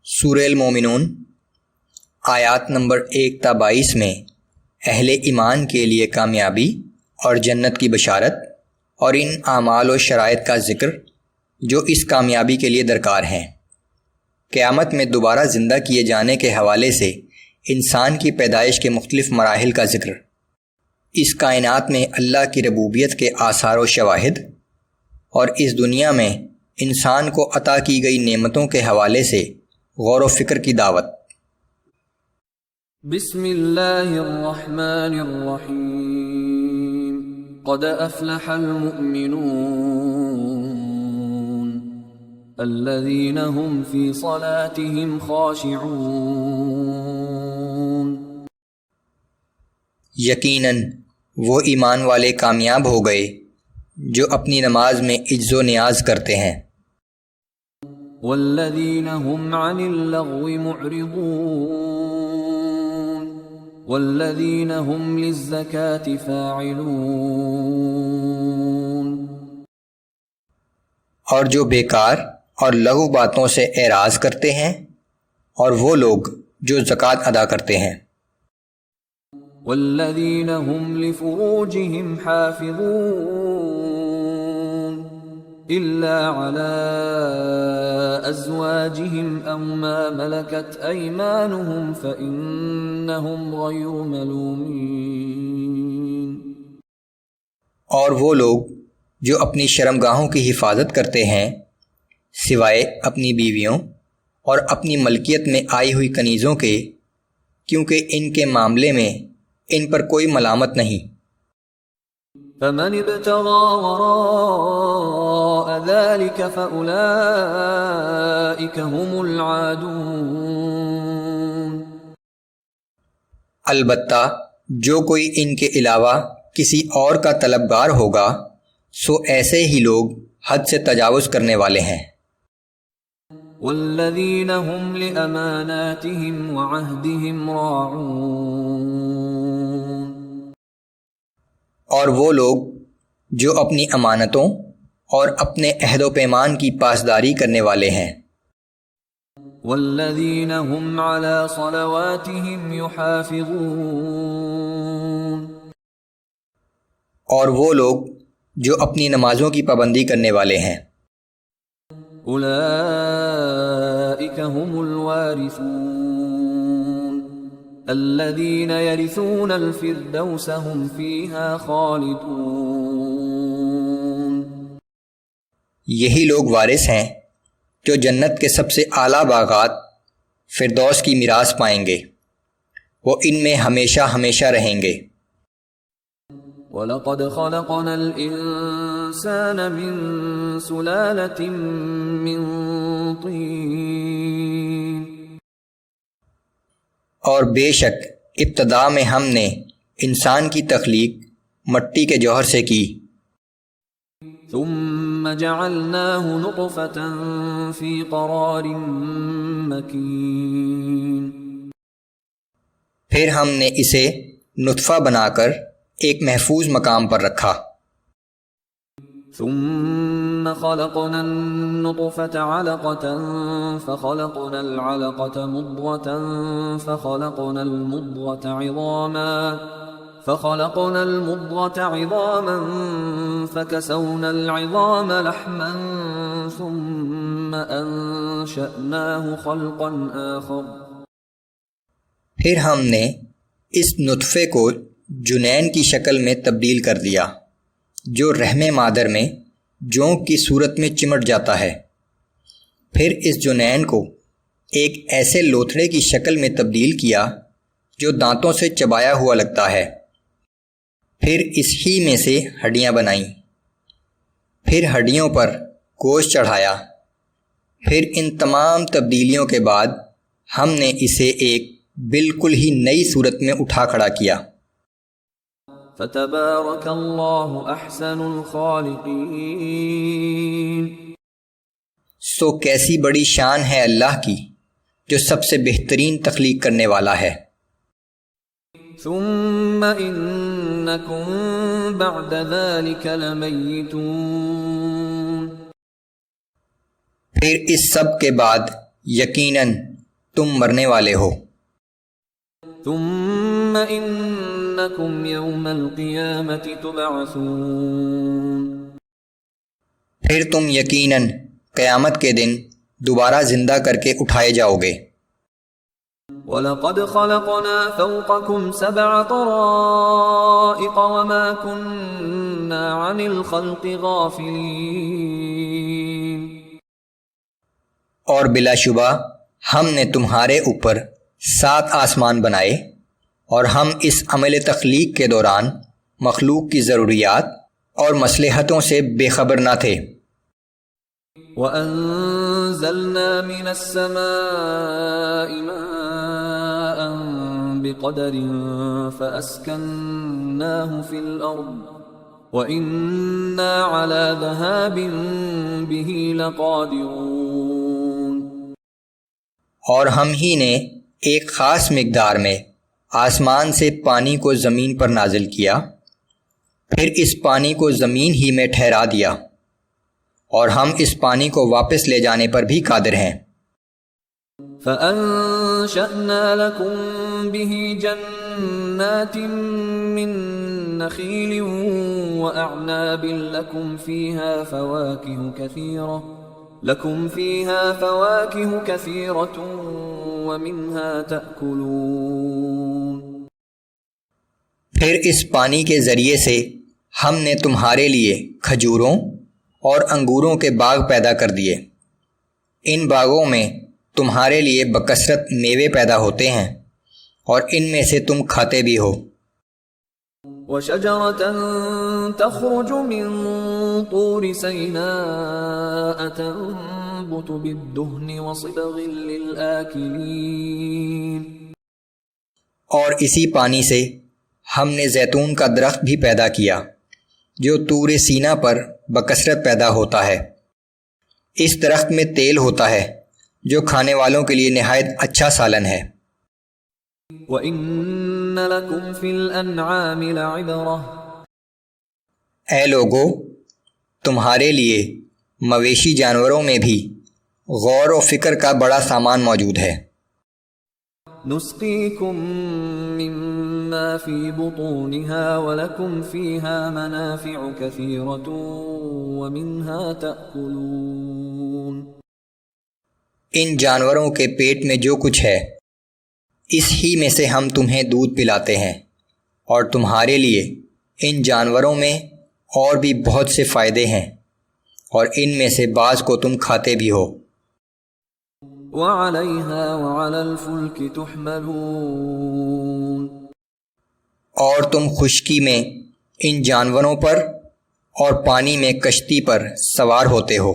سورہ المومنون آیات نمبر 1 تا 22 میں اہل ایمان کے لیے کامیابی اور جنت کی بشارت اور ان اعمال و شرائط کا ذکر جو اس کامیابی کے لیے درکار ہیں۔ قیامت میں دوبارہ زندہ کیے جانے کے حوالے سے انسان کی پیدائش کے مختلف مراحل کا ذکر، اس کائنات میں اللہ کی ربوبیت کے آثار و شواہد، اور اس دنیا میں انسان کو عطا کی گئی نعمتوں کے حوالے سے غور و فکر کی دعوت۔ بسم اللہ الرحمن الرحیم قد افلح المؤمنون الذین هم فی صلاتهم خاشعون۔ یقیناً وہ ایمان والے کامیاب ہو گئے جو اپنی نماز میں عجز و نیاز کرتے ہیں۔ والذین هم عن اللغو معرضون والذین هم للزکاة فاعلون۔ اور جو بیکار اور لغو باتوں سے اعراض کرتے ہیں، اور وہ لوگ جو زکوٰۃ ادا کرتے ہیں۔ والذین هم لفروجهم حافظون الا على ازواجهم او ما ملكت ايمانهم فانهم غير ملومين۔ اور وہ لوگ جو اپنی شرمگاہوں کی حفاظت کرتے ہیں سوائے اپنی بیویوں اور اپنی ملکیت میں آئی ہوئی کنیزوں کے، کیونکہ ان کے معاملے میں ان پر کوئی ملامت نہیں۔ فمن ابتغى وراء ذلك فأولئك هم العادون۔ البتہ جو کوئی ان کے علاوہ کسی اور کا طلبگار ہوگا سو ایسے ہی لوگ حد سے تجاوز کرنے والے ہیں۔ والذین هم لأماناتهم وعهدهم راعون۔ اور وہ لوگ جو اپنی امانتوں اور اپنے عہد و پیمان کی پاسداری کرنے والے ہیں۔ والذین هم علی صلواتهم یحافظون۔ اور وہ لوگ جو اپنی نمازوں کی پابندی کرنے والے ہیں۔ اولئک هم الوارثون الذین یرثون الفردوس هم فیہا خالدون۔ یہی لوگ وارث ہیں جو جنت کے سب سے اعلیٰ باغات فردوس کی میراث پائیں گے، وہ ان میں ہمیشہ ہمیشہ رہیں گے۔ وَلَقَدْ خَلَقْنَا الْإِنسَانَ مِن سُلَالَةٍ مِّن طِينٍ۔ اور بے شک ابتدا میں ہم نے انسان کی تخلیق مٹی کے جوہر سے کی۔ ثُمَّ جَعَلْنَاهُ نُطْفَةً فِي قَرَارٍ مَّكِينٍ۔ پھر ہم نے اسے نطفہ بنا کر ایک محفوظ مقام پر رکھا۔ ثم خلقنا النطفة علقة فخلقنا العلقة مضغة فخلقنا المضغة عظاما فكسونا العظام لحما ثم أنشأناه خلقا آخر۔ پھر ہم نے اس نطفے کو جنین کی شکل میں تبدیل کر دیا جو رحم مادر میں جونک کی صورت میں چمٹ جاتا ہے۔ پھر اس جنین کو ایک ایسے لوتھڑے کی شکل میں تبدیل کیا جو دانتوں سے چبایا ہوا لگتا ہے۔ پھر اس ہی میں سے ہڈیاں بنائیں، پھر ہڈیوں پر گوشت چڑھایا۔ پھر ان تمام تبدیلیوں کے بعد ہم نے اسے ایک بالکل ہی نئی صورت میں اٹھا کھڑا کیا۔ فتبارک اللہ احسن الخالقین۔ سو کیسی بڑی شان ہے اللہ کی جو سب سے بہترین تخلیق کرنے والا ہے۔ ثم انکم بعد ذلک لمیتون۔ پھر اس سب کے بعد یقیناً تم مرنے والے ہو۔ ثم انکم یوم القیامت تبعثون، پھر تم یقیناً قیامت کے دن دوبارہ زندہ کر کے اٹھائے جاؤ گے۔ وَلَقَدْ خَلَقْنَا فَوْقَكُمْ سَبْعَ طَرَائِقَ وَمَا كُنَّا عَنِ الْخَلْقِ غَافِلِينَ، اور بلا شبہ ہم نے تمہارے اوپر 7 آسمان بنائے، اور ہم اس عمل تخلیق کے دوران مخلوق کی ضروریات اور مصلحتوں سے بے خبر نہ تھے۔ وَأَنزَلْنَا مِنَ السَّمَاءِ مَاءً بِقَدَرٍ فَأَسْكَنَّاهُ فِي الْأَرْضِ وَإِنَّا عَلَى ذَهَابٍ بِهِ لَقَادِرُونَ، اور ہم ہی نے ایک خاص مقدار میں آسمان سے پانی کو زمین پر نازل کیا، پھر اس پانی کو زمین ہی میں ٹھہرا دیا، اور ہم اس پانی کو واپس لے جانے پر بھی قادر ہیں۔ فَأَنشَأْنَا لَكُم بِهِ جَنَّاتٍ مِّن نَّخِيلٍ وَأَعْنَابٍ لَّكُمْ فِيهَا فَوَاكِهُ كَثِيرَةٌ وَمِنْهَا تَأْكُلُونَ، پھر اس پانی کے ذریعے سے ہم نے تمہارے لیے کھجوروں اور انگوروں کے باغ پیدا کر دیے، ان باغوں میں تمہارے لیے بکثرت میوے پیدا ہوتے ہیں، اور ان میں سے تم کھاتے بھی ہو۔ وَشَجَرَةً تَخْرُجُ مِن طُورِ سَيْنَاءَ تَنبُتُ بِالدُّهْنِ وَصِبْغٍ لِّلْآكِلِينَ، اور اسی پانی سے ہم نے زیتون کا درخت بھی پیدا کیا جو طور سینا پر بکثرت پیدا ہوتا ہے۔ اس درخت میں تیل ہوتا ہے جو کھانے والوں کے لیے نہایت اچھا سالن ہے۔ وَإِنَّ لَكُمْ فِي الْأَنْعَامِ لَعِبْرَةً، اے لوگو، تمہارے لیے مویشی جانوروں میں بھی غور و فکر کا بڑا سامان موجود ہے۔ نُسْقِيكُم مِّمَّا فِي بُطُونِهَا وَلَكُمْ فِيهَا مَنَافِعُ كَثِيرَةٌ وَمِنْهَا تَأْكُلُونَ، ان جانوروں کے پیٹ میں جو کچھ ہے اس ہی میں سے ہم تمہیں دودھ پلاتے ہیں، اور تمہارے لیے ان جانوروں میں اور بھی بہت سے فائدے ہیں، اور ان میں سے بعض کو تم کھاتے بھی ہو۔ وَعَلَيْهَا وَعَلَى الْفُلْكِ تُحْمَلُونَ، اور تم خشکی میں ان جانوروں پر اور پانی میں کشتی پر سوار ہوتے ہو۔